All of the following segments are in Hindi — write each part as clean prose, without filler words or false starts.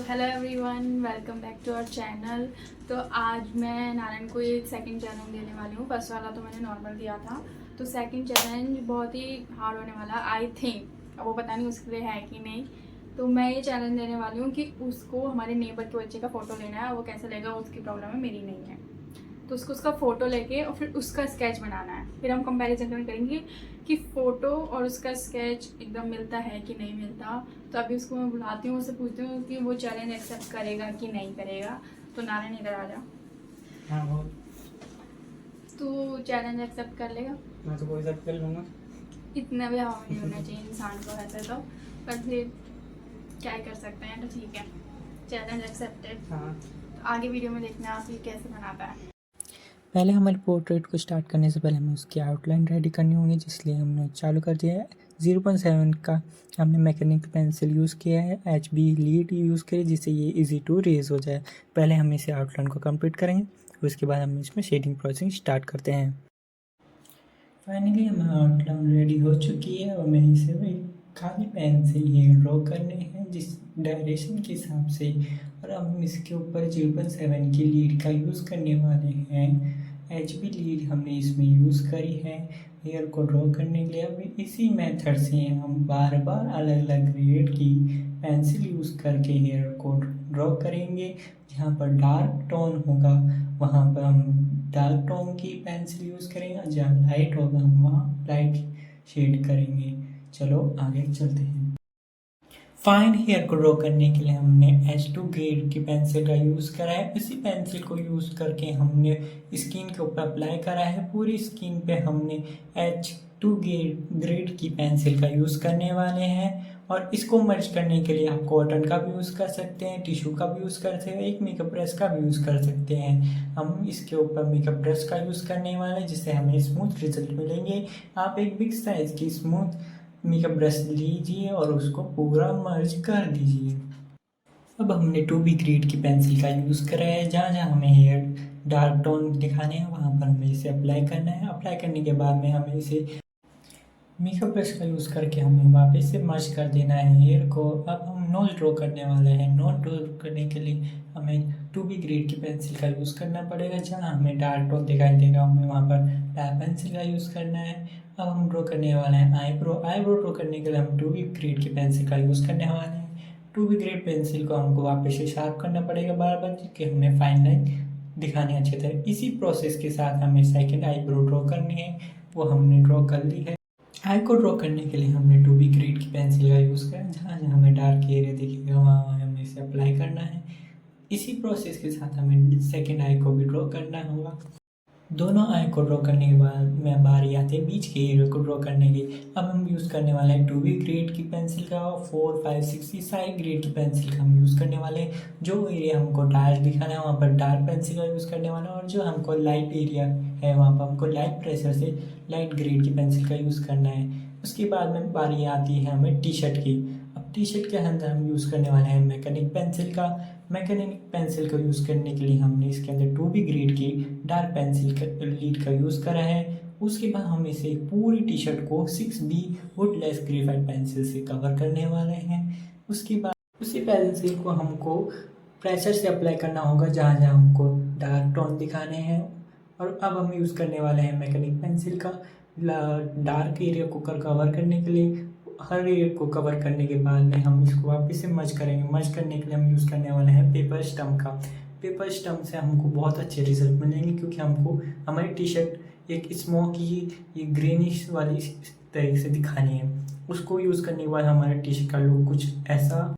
Hello everyone, welcome back to our channel. तो आज मैं नारायण को एक सेकंड चैलेंज देने वाली हूँ। फर्स्ट वाला तो मैंने नॉर्मल दिया था, तो सेकंड चैलेंज बहुत ही हार्ड होने वाला आई थिंक। अब वो पता नहीं उसके लिए है कि नहीं। तो मैं ये चैलेंज देने वाली हूँ कि उसको हमारे नेबर के बच्चे का फ़ोटो लेना है। वो कैसे लेगा उसकी प्रॉब्लम है, मेरी नहीं है। तो उसको उसका फ़ोटो लेके और फिर उसका स्केच बनाना है। फिर हम कंपैरिजन करेंगे कि फ़ोटो और उसका स्केच एकदम मिलता है कि नहीं मिलता। तो अभी उसको मैं बुलाती हूँ, उससे पूछती हूँ कि वो चैलेंज एक्सेप्ट करेगा कि नहीं करेगा। तो नारायण इधर आ जा। हाँ वो तू चैलेंज एक्सेप्ट कर लेगा? मैं तो कोई सब कर लूँगा। इतना भी हवा नहीं होना चाहिए इंसान को ऐसे तो, पर फिर क्या ही कर सकते हैं। तो ठीक है, चैलेंज एक्सेप्टेड। हाँ, तो आगे वीडियो में देखना आप ये कैसे बनाता है। पहले हमारे पोर्ट्रेट को स्टार्ट करने से पहले हमें उसकी आउटलाइन रेडी करनी होगी, जिसलिए हमने चालू कर दिया है। 0.7 का हमने मैकेनिक पेंसिल यूज़ किया है, HB लीड यूज़ किया जिससे ये इजी टू रेज हो जाए। पहले हम इसे आउटलाइन को कंप्लीट करेंगे, उसके बाद हम इसमें शेडिंग प्रोसेसिंग स्टार्ट करते हैं। फाइनली हमारा आउटलाइन रेडी हो चुकी है और हमें इसे एक खाली पेन से ये ड्रॉ करने हैं जिस डायरेक्शन के हिसाब से। और अब हम इसके ऊपर 0.7 की लीड का यूज़ करने वाले हैं। HB लीड हमने इसमें यूज़ करी है हेयर को ड्रॉ करने के लिए। अब इसी मेथड से हम बार बार अलग अलग ग्रेड की पेंसिल यूज़ करके हेयर को ड्रॉ करेंगे। जहाँ पर डार्क टोन होगा वहाँ पर हम डार्क टोन की पेंसिल यूज़ करेंगे, जहाँ लाइट होगा हम वहाँ लाइट शेड करेंगे। चलो आगे चलते हैं। फाइन हेयर को ड्रॉ करने के लिए हमने H2 ग्रेड की पेंसिल का यूज़ करा है। इसी पेंसिल को यूज़ करके हमने स्किन के ऊपर अप्लाई करा है। पूरी स्किन पे हमने H2 ग्रेड की पेंसिल का यूज़ करने वाले हैं। और इसको मर्ज करने के लिए आप कॉटन का भी यूज़ कर सकते हैं, टिश्यू का भी यूज़ कर सकते हैं, एक मेकअप ब्रश का भी यूज़ कर सकते हैं। हम इसके ऊपर मेकअप ब्रश का यूज़ करने वाले हैं जिससे हमें स्मूथ रिजल्ट मिलेंगे। आप एक बिग साइज़ की स्मूथ मेकअप ब्रश लीजिए और उसको पूरा मर्ज कर दीजिए। अब हमने 2B ग्रेड की पेंसिल का यूज़ करा है। जहाँ जहाँ हमें हेयर डार्क टोन दिखाने हैं वहाँ पर हमें इसे अप्लाई करना है। अप्लाई करने के बाद में हमें इसे मेकअप ब्रश का यूज़ करके हमें वापस से मर्ज कर देना है हेयर को। अब हम नोज ड्रॉ करने वाले हैं। नोज ड्रॉ करने के लिए हमें 2B ग्रेड की पेंसिल का यूज़ करना पड़ेगा। जहाँ हमें डार्क टोन दिखाई देगा हमें वहाँ पर डार्क पेंसिल का यूज़ करना है। अब हम ड्रॉ करने वाले हैं आईब्रो। आईब्रो ड्रॉ करने के लिए हम 2B ग्रेड की पेंसिल का यूज़ करने वाले हैं। 2B ग्रेड पेंसिल को हमको वापस से शार्प करना पड़ेगा बार बार, कि हमें फाइन लाइन दिखाने अच्छी तरह। इसी प्रोसेस के साथ हमें सेकेंड आईब्रो ड्रॉ करनी है, वो हमने ड्रॉ कर ली है। आई को ड्रॉ करने के लिए हमने 2B ग्रेड की पेंसिल का यूज़ करा। जहाँ जहाँ हमें डार्क एरिया दिखेगा वहाँ हमें इसे अप्लाई करना है। इसी प्रोसेस के साथ हमें सेकेंड आई को भी ड्रॉ करना होगा। दोनों आई को ड्रॉ करने के बाद में बारी आती है बीच के एरिया को ड्रॉ करने की। अब हम यूज़ करने वाले हैं 2B ग्रेड की पेंसिल का, 4, 5, 6 साइड ग्रेड की पेंसिल का हम यूज़ करने वाले हैं। जो एरिया हमको डार्क दिखाना है वहाँ पर डार्क पेंसिल का यूज़ करने वाला है, और जो हमको लाइट एरिया है वहाँ पर हमको लाइट प्रेशर से लाइट ग्रेड की पेंसिल का यूज़ करना है। उसके बाद में बारी आती है हमें टी शर्ट की। अब टी शर्ट के अंदर हम यूज़ करने वाले हैं मैकेनिक पेंसिल का। मैकेनिक पेंसिल को यूज़ करने के लिए हमने इसके अंदर 2B ग्रेड की डार्क पेंसिल का लीड का यूज़ करा है। उसके बाद हम इसे पूरी टी शर्ट को 6B वुडलेस ग्रेफाइट पेंसिल से कवर करने वाले हैं। उसके बाद उसी पेंसिल को हमको प्रेशर से अप्लाई करना होगा जहाँ जहाँ हमको डार्क टोन दिखाने हैं। और अब हम यूज़ करने वाले हैं मैकेनिक पेंसिल का डार्क एरिया को कवर करने के लिए। हर एरिया को कवर करने के बाद में हम इसको वापस से मर्ज करेंगे। मर्ज करने के लिए हम यूज़ करने वाले हैं पेपर स्टम्प का। पेपर स्टम्प से हमको बहुत अच्छे रिजल्ट मिलेंगे, क्योंकि हमको हमारी टी शर्ट एक स्मोकी ये ग्रीनिश वाली तरीके से दिखानी है। उसको यूज़ करने के बाद हमारे टी शर्ट का लुक कुछ ऐसा।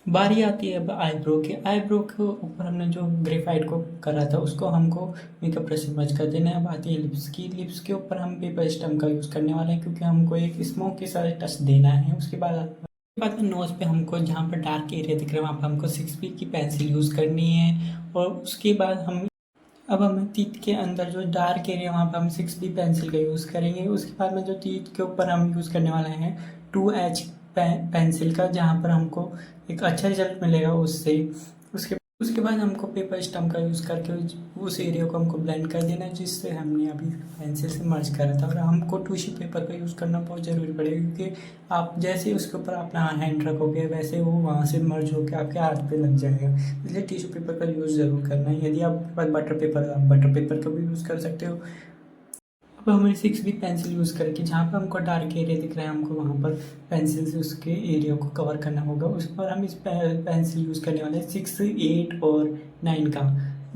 बारी आती है अब आईब्रो के। आईब्रो के ऊपर हमने जो ग्रेफाइट को करा था उसको हमको मेकअप ब्रश से मर्ज कर देना है। अब आती है लिप्स की। लिप्स के ऊपर हम पेपर स्टम्प का यूज़ करने वाले हैं, क्योंकि हमको एक स्मोक के साथ टच देना है। उसके बाद नोज़ पे हमको जहाँ पर डार्क एरिया दिख रहा है वहाँ पर हमको 6B की पेंसिल यूज़ करनी है। और उसके बाद अब हमें तीत के अंदर जो डार्क एरिया वहाँ पर हम 6B पेंसिल का यूज़ करेंगे। उसके बाद में जो तीत के ऊपर हम यूज़ करने वाले हैं 2H पेंसिल का, जहाँ पर हमको एक अच्छा रिजल्ट मिलेगा उससे। उसके उसके बाद हमको पेपर स्टम्प का यूज़ करके उस एरिया को हमको ब्लेंड कर देना है, जिससे हमने अभी पेंसिल से मर्ज करा था। और हमको टिश्यू पेपर का यूज़ करना बहुत ज़रूरी पड़ेगा, क्योंकि आप जैसे उसके ऊपर अपना हैंड रखोगे वैसे वो वहाँ से मर्ज होकर आपके हाथ पे लग जाएगा। इसलिए टिश्यू पेपर का यूज़ ज़रूर करना है। यदि आपके पास बटर पेपर है, आप बटर पेपर का भी यूज़ कर सकते हो। अब हमें 6B पेंसिल यूज़ करके जहाँ पर हमको डार्क एरिया दिख रहा है, हमको वहाँ पर पेंसिल से उसके एरिया को कवर करना होगा। उस पर हम इस पेंसिल यूज़ करने वाले हैं 6, 8 और 9 का,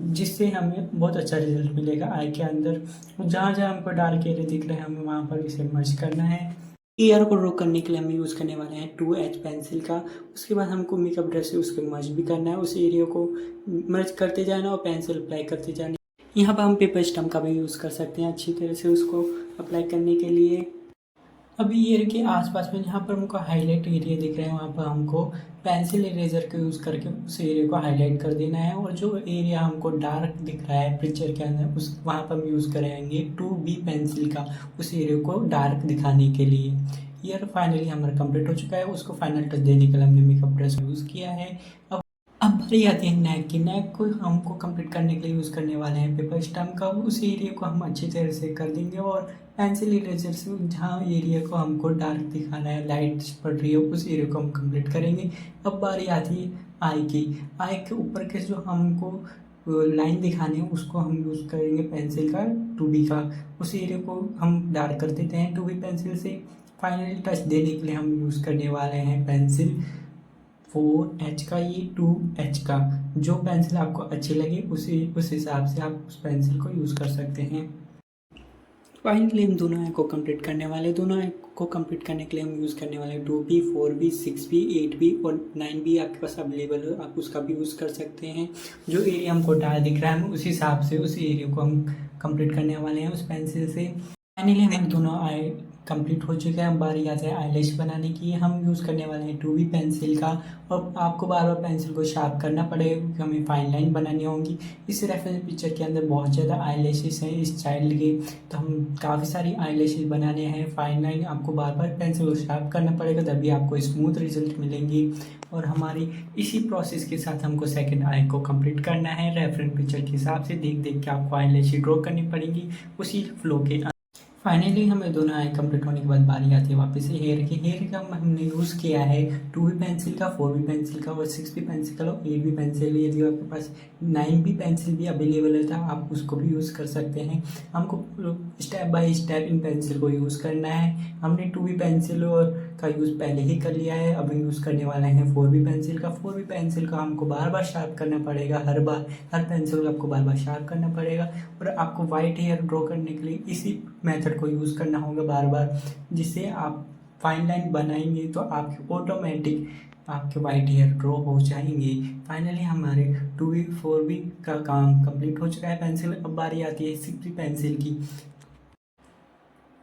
जिससे हमें बहुत अच्छा रिजल्ट मिलेगा आई के अंदर। जहाँ जहाँ हमको डार्क एरिया दिख रहा है हमें वहाँ पर इसे मर्ज करना है। ईयर को ड्रॉ करने के लिए हम यूज़ करने वाले हैं 2H पेंसिल का। उसके बाद हमको मेकअप ब्रश से उसको मर्ज भी करना है, उस एरिया को मर्ज करते जाना और पेंसिल अप्लाई करते जाना। यहाँ पर हम पेपर स्टम्प का भी यूज़ कर सकते हैं अच्छी तरह से उसको अप्लाई करने के लिए। अभी ईयर के आसपास में जहाँ पर हमको हाईलाइट एरिया दिख रहे हैं वहाँ पर हमको पेंसिल इरेजर का यूज़ करके उस एरिया को हाईलाइट कर देना है। और जो एरिया हमको डार्क दिख रहा है पिक्चर के अंदर, उस वहाँ पर हम यूज़ करेंगे 2B पेंसिल का, उस एरिया को डार्क दिखाने के लिए। ईयर फाइनली हमारा कंप्लीट हो चुका है। उसको फाइनल टच देने के लिए हमने मेकअप ब्रश यूज़ किया है। अब बारी आती है नेक की। नेक को हमको कंप्लीट करने के लिए यूज़ करने वाले हैं पेपर स्टम्प का। उस एरिया को हम अच्छी तरह से कर देंगे और पेंसिल इरेजर से जहाँ एरिया को हमको डार्क दिखाना है, लाइट पड़ रही है, उस एरिया को हम कंप्लीट करेंगे। अब बारी आती है आई की। आई के ऊपर के जो हमको लाइन दिखानी है उसको हम यूज़ करेंगे पेंसिल का 2B का। उस एरिया को हम डार्क कर देते हैं 2B पेंसिल से। फाइनली टच देने के लिए हम यूज़ करने वाले हैं पेंसिल 4H का, ये 2H का। जो पेंसिल आपको अच्छी लगे उस हिसाब से आप उस पेंसिल को यूज़ कर सकते हैं। फाइनली हम दोनों आई को कंप्लीट करने वाले। दोनों आई को कंप्लीट करने के लिए हम यूज़ करने वाले 2B, 4B, 6B, 8B और 9B आपके पास अवेलेबल है, आप उसका भी यूज़ कर सकते हैं। जो एरिया हमको डार्क दिख रहा है उस हिसाब से उस एरिया को हम कंप्लीट करने वाले हैं उस पेंसिल से। फाइनली हमारे दोनों आई कंप्लीट हो चुके हैं। अब बारी आती है आईलैश बनाने की। हम यूज़ करने वाले हैं 2B पेंसिल का। और आपको बार बार पेंसिल को शार्प करना पड़ेगा क्योंकि हमें फाइन लाइन बनानी होंगी। इस रेफरेंस पिक्चर के अंदर बहुत ज़्यादा आईलैशेस हैं इस चाइल्ड के, तो हम काफ़ी सारी आईलैशेस बनाने हैं। फाइन लाइन आपको बार बार पेंसिल को शार्प करना पड़ेगा, तभी आपको स्मूथ रिजल्ट मिलेंगे। और हमारी इसी प्रोसेस के साथ हमको सेकंड आई को कंप्लीट करना है। रेफरेंस पिक्चर के हिसाब से देख देख के आपको आईलैशेस ड्रॉ करनी पड़ेंगी उसी फ्लो के। फाइनली हमें दोनों आई कंप्लीट होने के बाद बारी आती है वापस से हेयर की। हेयर का हमने यूज़ किया है 2B पेंसिल का, 4B पेंसिल का और 6B पेंसिल का और 8B पेंसिल। यदि आपके पास 9B पेंसिल भी अवेलेबल है तो आप उसको भी यूज़ कर सकते हैं। हमको step by step in pencil को यूज़ करना है। हमने 2B पेंसिल का यूज़ पहले ही कर लिया है, अब हम यूज़ करने वाले हैं 4B पेंसिल का। 4B पेंसिल का हमको बार बार शार्प करना पड़ेगा, हर पेंसिल को आपको बार बार शार्प करना पड़ेगा। और आपको वाइट हेयर ड्रॉ करने के लिए इसी मेथड को यूज़ करना होगा बार बार, जिससे आप फाइन लाइन बनाएंगे तो आपके ऑटोमेटिक आपके वाइट हेयर ड्रॉ हो जाएंगे। फाइनली हमारे 2B 4B का काम कंप्लीट हो चुका है पेंसिल। अब बारी आती है 6B पेंसिल की।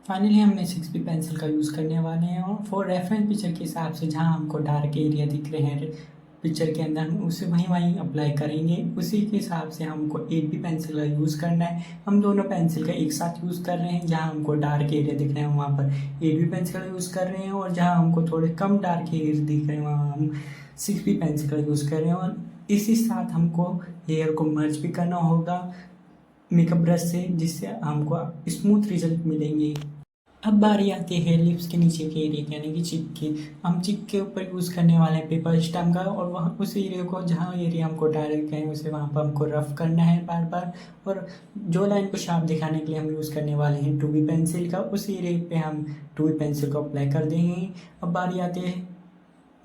फाइनली हमने 6B पेंसिल का यूज़ करने वाले हैं और फॉर रेफरेंस पिक्चर के हिसाब से जहाँ हमको डार्क एरिया दिख रहे हैं पिक्चर के अंदर, हम उसे वहीं अप्लाई करेंगे। उसी के हिसाब से हमको 8B पेंसिल का यूज़ करना है। हम दोनों पेंसिल का एक साथ यूज़ कर रहे हैं। जहाँ हमको डार्क एरिया दिख रहे हैं वहाँ पर 8B पेंसिल का यूज़ कर रहे हैं, और जहाँ हमको थोड़े कम डार्क एरिया दिख रहे हैं वहाँ हम 6B पेंसिल का यूज़ कर रहे हैं। और इसी साथ हमको हेयर को मर्ज भी करना होगा मेकअप ब्रश से, जिससे हमको स्मूथ रिजल्ट मिलेंगे। अब बारी आती है लिप्स के नीचे के एरिया यानी कि चिक की। हम चिक के ऊपर यूज़ करने वाले हैं पेपर स्टम्प का, और वहाँ उस एरिया को जहाँ एरिया हमको डायरेक्ट कहें उसे वहाँ पर हमको रफ करना है बार बार। और जो लाइन को शार्प दिखाने के लिए हम यूज़ करने वाले हैं 2B पेंसिल का, उस एरिया पे हम 2B पेंसिल को अप्लाई कर देंगे। अब बारी आती है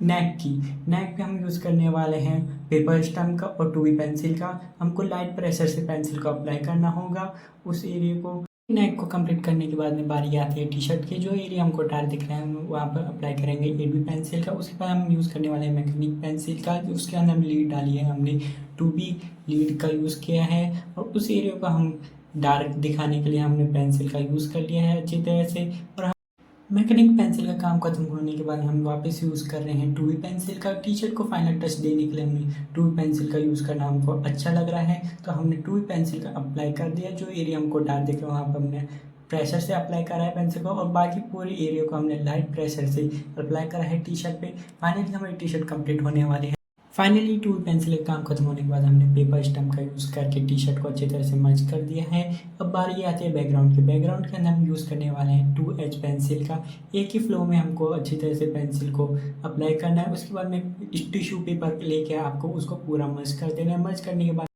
नेक की। नेक पे हम यूज़ करने वाले हैं पेपर स्टम्प का और 2B पेंसिल का। हमको लाइट प्रेशर से पेंसिल को अप्लाई करना होगा उस एरिया को। नेक को कंप्लीट करने के बाद में बारी आती है टी शर्ट के। जो एरिया हमको डार्क दिख रहा है हम वहाँ पर अप्लाई करेंगे 8B पेंसिल का। उसके बाद हम यूज़ करने वाले हैं मैकेनिक पेंसिल का। उसके अंदर हम लीड डाली है, हमने 2B लीड का यूज़ किया है। और उस एरिया को हम डार्क दिखाने के लिए हमने पेंसिल का यूज़ कर लिया है अच्छी तरह से। और मैकेनिक पेंसिल का काम खत्म होने के बाद हम वापस यूज़ कर रहे हैं 2B पेंसिल का। टी शर्ट को फाइनल टच देने के लिए हमने 2B पेंसिल का यूज़ करना हमको अच्छा लग रहा है, तो हमने 2B पेंसिल का अप्लाई कर दिया। जो एरिया हमको डार्क दिख रहा है वहाँ पर हमने प्रेशर से अप्लाई करा है पेंसिल को, और बाकी पूरे एरिया को हमने लाइट प्रेशर से अप्लाई करा है टी शर्ट पे। फाइनली हमारी टी शर्ट कंप्लीट होने वाली है। फाइनली टूल पेंसिल का काम खत्म होने के बाद हमने पेपर स्टम्प का यूज़ करके टी शर्ट को अच्छी तरह से मर्ज कर दिया है। अब बारी आती है बैकग्राउंड की। बैकग्राउंड के अंदर हम यूज़ करने वाले हैं 2H पेंसिल का। एक ही फ्लो में हमको अच्छी तरह से पेंसिल को अप्लाई करना है। उसके बाद में टिश्यू पेपर लेके आपको उसको पूरा मर्ज कर देना है। मर्ज करने के बाद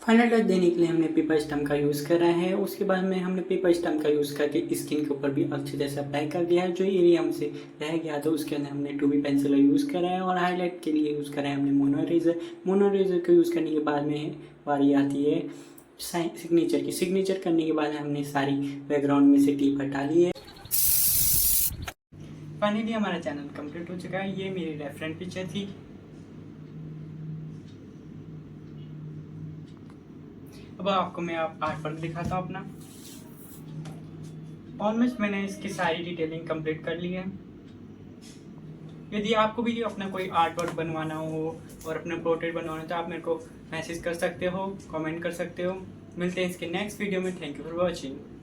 फाइनल टच देने के लिए हमने पेपर स्टम्प का यूज़ करा है। उसके बाद में हमने पेपर स्टम्प का यूज़ करके स्किन के ऊपर भी अच्छी तरह से अप्लाई कर दिया है। जो एरिया हमसे रह गया था उसके अंदर हमने 2B पेंसिल का यूज़ करा है और हाईलाइट के लिए यूज़ करा है हमने मोनो इरेजर। मोनो इरेजर को यूज़ करने के बाद में बारी आती है सिग्नेचर की। सिग्नेचर करने के बाद हमने सारी बैकग्राउंड में से क्लिप हटा ली है। फाइनली हमारा चैनल कंप्लीट हो चुका है। ये मेरी रेफरेंस पिक्चर थी। अब आपको मैं आर्ट वर्क दिखाता हूँ अपना। ऑलमोस्ट मैंने इसकी सारी डिटेलिंग कंप्लीट कर ली है। यदि आपको भी अपना कोई आर्ट वर्क बनवाना हो और अपना पोर्ट्रेट बनवाना हो तो आप मेरे को मैसेज कर सकते हो, कमेंट कर सकते हो। मिलते हैं इसके नेक्स्ट वीडियो में। Thank you for watching.